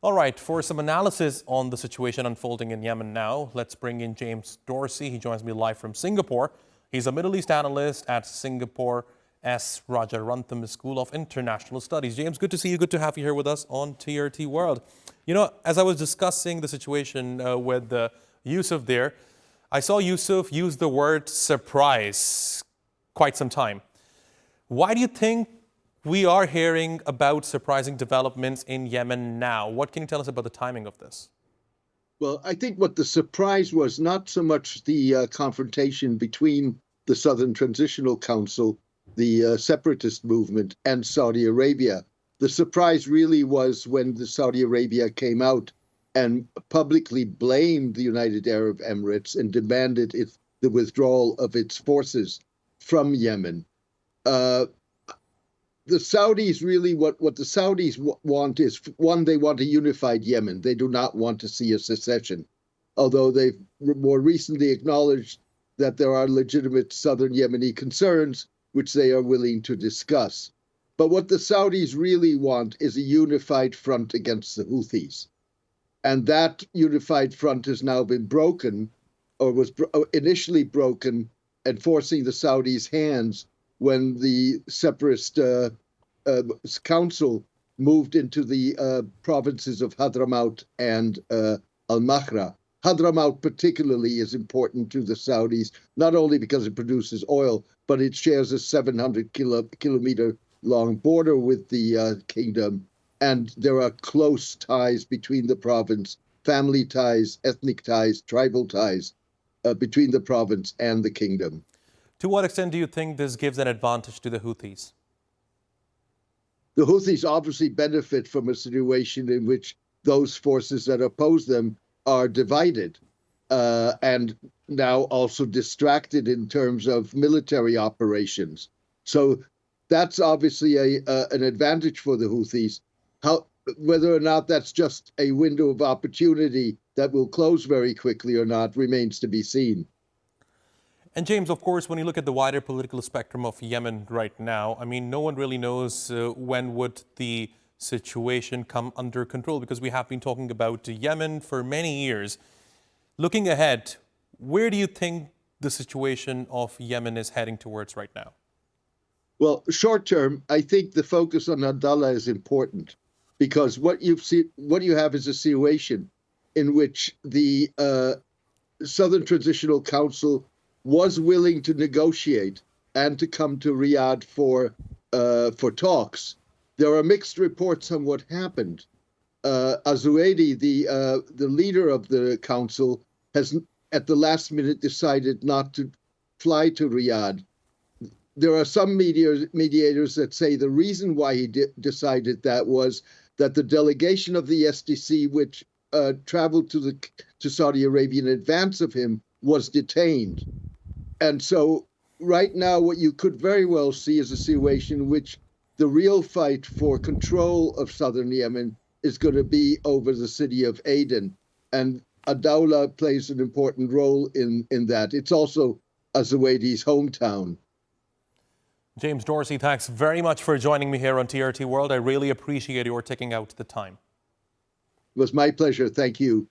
All right, for some analysis on the situation unfolding in Yemen now, let's bring in James Dorsey. He joins me live from Singapore. He's a Middle East analyst at Singapore S. Rajarantham School of International Studies. James, good to see you. Good to have you here with us on TRT World. You know, as I was discussing the situation with Yusuf there, I saw Yusuf use the word surprise quite some time. Why do you think we are hearing about surprising developments in Yemen now? What can you tell us about the timing of this? Well, I think what the surprise was not so much the confrontation between the Southern Transitional Council, the separatist movement, and Saudi Arabia. The surprise really was when the Saudi Arabia came out and publicly blamed the United Arab Emirates and demanded the withdrawal of its forces from Yemen. The Saudis really, what the Saudis want is, one, they want a unified Yemen. They do not want to see a secession, although they've more recently acknowledged that there are legitimate southern Yemeni concerns, which they are willing to discuss. But what the Saudis really want is a unified front against the Houthis. And that unified front has now been broken, or was initially broken, and forcing the Saudis' hands when the separatist council moved into the provinces of Hadramaut and Al-Mahra. Hadramaut particularly is important to the Saudis, not only because it produces oil, but it shares a 700 kilometer long border with the kingdom. And there are close ties between the province, family ties, ethnic ties, tribal ties between the province and the kingdom. To what extent do you think this gives an advantage to the Houthis? The Houthis obviously benefit from a situation in which those forces that oppose them are divided and now also distracted in terms of military operations. So that's obviously an advantage for the Houthis. Whether or not that's just a window of opportunity that will close very quickly or not remains to be seen. And James, of course, when you look at the wider political spectrum of Yemen right now, I mean, no one really knows when would the situation come under control, because we have been talking about Yemen for many years. Looking ahead, where do you think the situation of Yemen is heading towards right now? Well, short term, I think the focus on Abdullah is important, because what you have is a situation in which the Southern Transitional Council was willing to negotiate and to come to Riyadh for talks. There are mixed reports on what happened. al-Zubaidi, the leader of the council, has at the last minute decided not to fly to Riyadh. There are some mediators that say the reason why he decided that was that the delegation of the SDC, which traveled to Saudi Arabia in advance of him, was detained. And so right now, what you could very well see is a situation in which the real fight for control of southern Yemen is going to be over the city of Aden. And Adawla plays an important role in that. It's also al-Zuwaidi's hometown. James Dorsey, thanks very much for joining me here on TRT World. I really appreciate your taking out the time. It was my pleasure. Thank you.